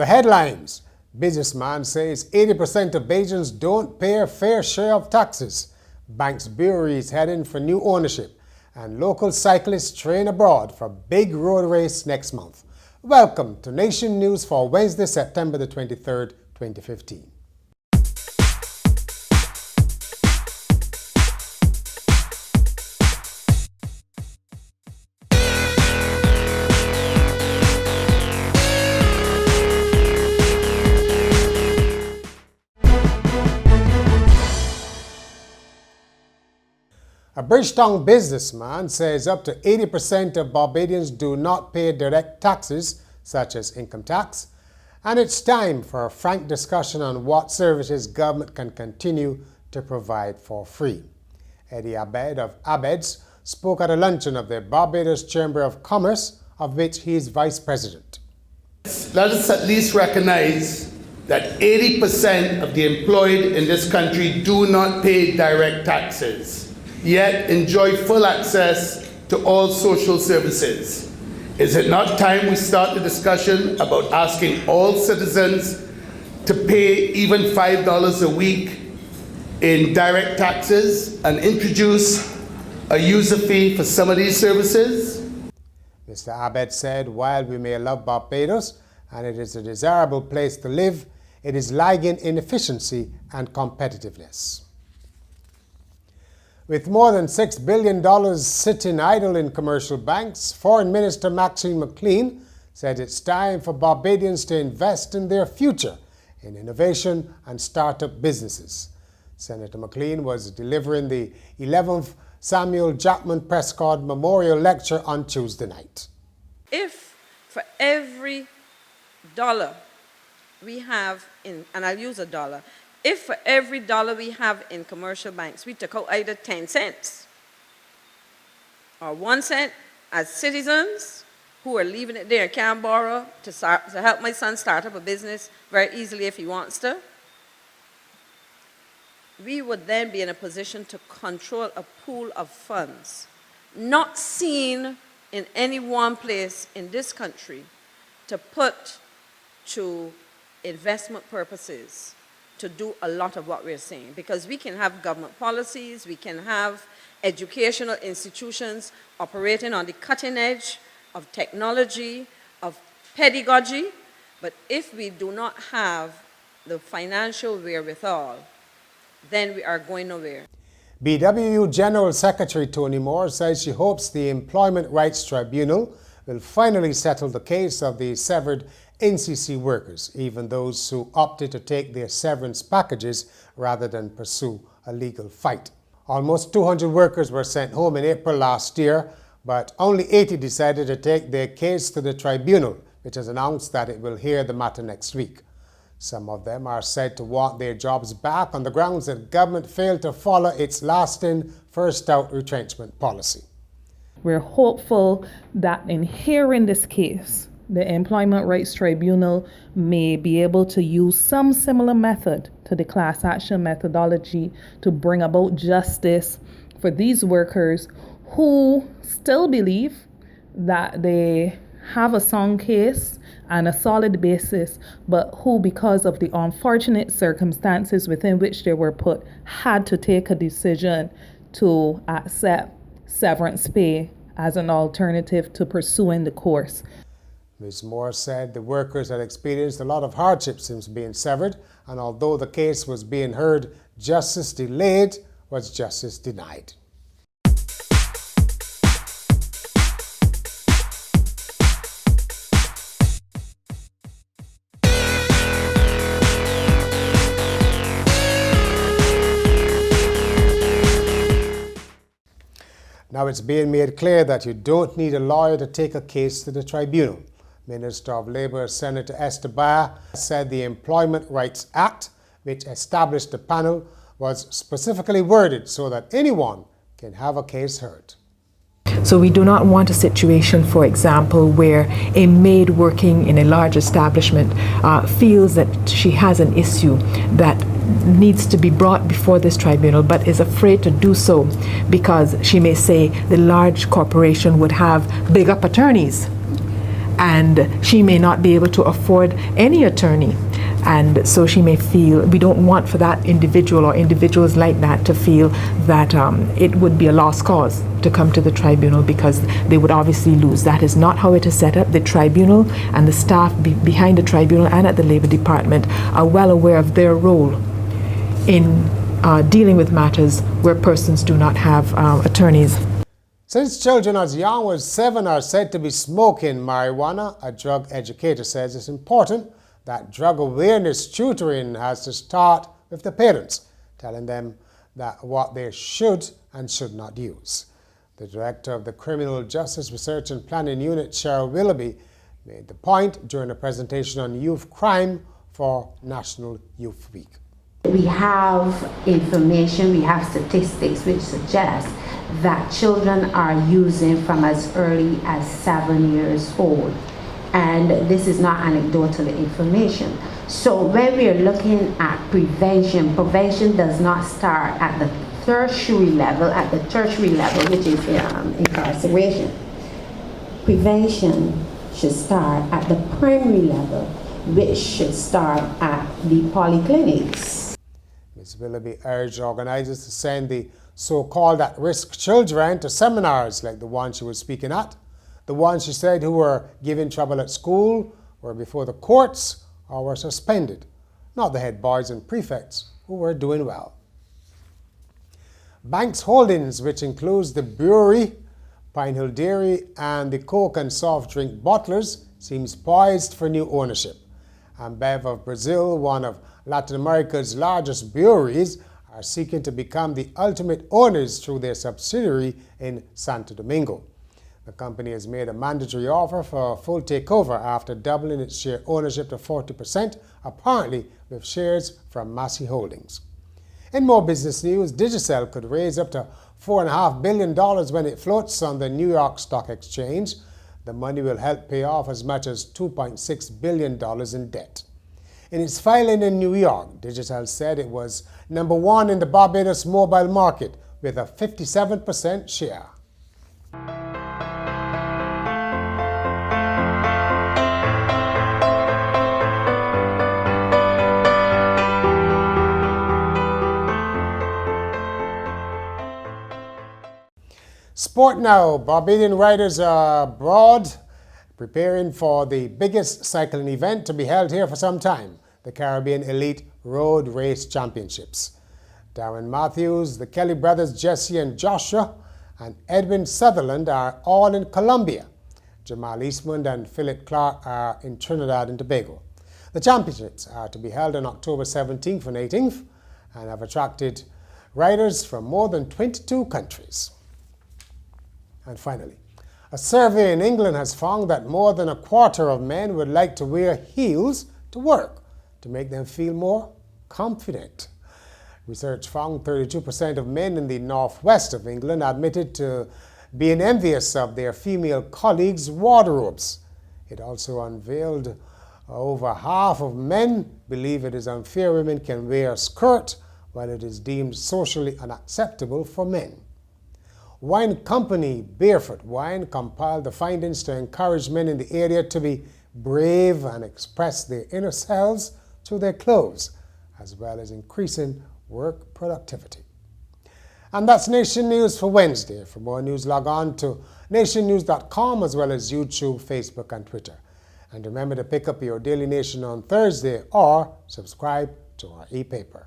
The headlines. Businessman says 80% of Bajans don't pay a fair share of taxes. Banks breweries heading for new ownership. And local cyclists train abroad for big road race next month. Welcome to Nation News for Wednesday, September the 23rd, 2015. A Bridgetown businessman says up to 80% of Barbadians do not pay direct taxes, such as income tax, and it's time for a frank discussion on what services government can continue to provide for free. Eddie Abed of Abed's spoke at a luncheon of the Barbados Chamber of Commerce, of which he is vice president. Let us at least recognize that 80% of the employed in this country do not pay direct taxes, yet enjoy full access to all social services. Is it not time we start the discussion about asking all citizens to pay even $5 a week in direct taxes and introduce a user fee for some of these services? Mr. Abed said, while we may love Barbados and it is a desirable place to live, it is lagging in efficiency and competitiveness. With more than $6 billion sitting idle in commercial banks, Foreign Minister Maxine McLean said it's time for Barbadians to invest in their future in innovation and startup businesses. Senator McLean was delivering the 11th Samuel Jackman Prescott Memorial Lecture on Tuesday night. If for every dollar we have in, and I'll use a dollar, if for every dollar we have in commercial banks, we took out either 10 cents or 1 cent as citizens who are leaving it there, can't borrow to help my son start up a business very easily if he wants to, we would then be in a position to control a pool of funds not seen in any one place in this country to put to investment purposes, to do a lot of what we're saying. Because we can have government policies, we can have educational institutions operating on the cutting edge of technology, of pedagogy, but if we do not have the financial wherewithal, then we are going nowhere. BWU General Secretary Tony Moore says she hopes the Employment Rights Tribunal will finally settle the case of the severed NCC workers, even those who opted to take their severance packages rather than pursue a legal fight. Almost 200 workers were sent home in April last year, but only 80 decided to take their case to the tribunal, which has announced that it will hear the matter next week. Some of them are said to want their jobs back on the grounds that government failed to follow its lasting first-out retrenchment policy. We're hopeful that in hearing this case, the Employment Rights Tribunal may be able to use some similar method to the class action methodology to bring about justice for these workers who still believe that they have a sound case and a solid basis, but who, because of the unfortunate circumstances within which they were put, had to take a decision to accept severance pay as an alternative to pursuing the course. Ms. Moore said the workers had experienced a lot of hardship since being severed, and although the case was being heard, justice delayed was justice denied. Now it's being made clear that you don't need a lawyer to take a case to the tribunal. Minister of Labour Senator Esther Bayer said the Employment Rights Act, which established the panel, was specifically worded so that anyone can have a case heard. So we do not want a situation, for example, where a maid working in a large establishment feels that she has an issue that needs to be brought before this tribunal, but is afraid to do so because she may say the large corporation would have big up attorneys. and she may not be able to afford any attorney. And so she may feel, we don't want for that individual or individuals like that to feel that it would be a lost cause to come to the tribunal because they would obviously lose. That is not how it is set up. The tribunal and the staff behind the tribunal and at the Labor Department are well aware of their role in dealing with matters where persons do not have attorneys. Since children as young as 7 are said to be smoking marijuana, a drug educator says it's important that drug awareness tutoring has to start with the parents, telling them that what they should and should not use. The director of the Criminal Justice Research and Planning Unit, Cheryl Willoughby, made the point during a presentation on youth crime for National Youth Week. We have information, we have statistics which suggest that children are using from as early as 7 years old. And this is not anecdotal information. So when we are looking at prevention, prevention does not start at the tertiary level, which is incarceration. Prevention should start at the primary level, which should start at the polyclinics. Ms. Willoughby urged organizers to send the so-called at-risk children to seminars like the one she was speaking at. The ones, she said, who were giving trouble at school were before the courts or were suspended, not the head boys and prefects who were doing well. Banks Holdings, which includes the brewery, Pine Hill Dairy and the Coke and soft drink bottlers, seems poised for new ownership. Ambev of Brazil, one of Latin America's largest breweries, are seeking to become the ultimate owners through their subsidiary in Santo Domingo. The company has made a mandatory offer for a full takeover after doubling its share ownership to 40%, apparently with shares from Massey Holdings. In more business news, Digicel could raise up to $4.5 billion when it floats on the New York Stock Exchange. The money will help pay off as much as $2.6 billion in debt. In its filing in New York, Digicel said it was number one in the Barbados mobile market with a 57% share. Sport now. Barbadian riders are abroad preparing for the biggest cycling event to be held here for some time, the Caribbean Elite Road Race Championships. Darren Matthews, the Kelly brothers Jesse and Joshua, and Edwin Sutherland are all in Colombia. Jamal Eastman and Philip Clark are in Trinidad and Tobago. The championships are to be held on October 17th and 18th and have attracted riders from more than 22 countries. And finally, a survey in England has found that more than a quarter of men would like to wear heels to work to make them feel more confident. Research found 32% of men in the northwest of England admitted to being envious of their female colleagues' wardrobes. It also unveiled over half of men believe it is unfair women can wear a skirt while it is deemed socially unacceptable for men. Wine company Barefoot Wine compiled the findings to encourage men in the area to be brave and express their inner selves through their clothes, as well as increasing work productivity. And that's Nation News for Wednesday. For more news, log on to nationnews.com as well as YouTube, Facebook, and Twitter. And remember to pick up your Daily Nation on Thursday or subscribe to our e-paper.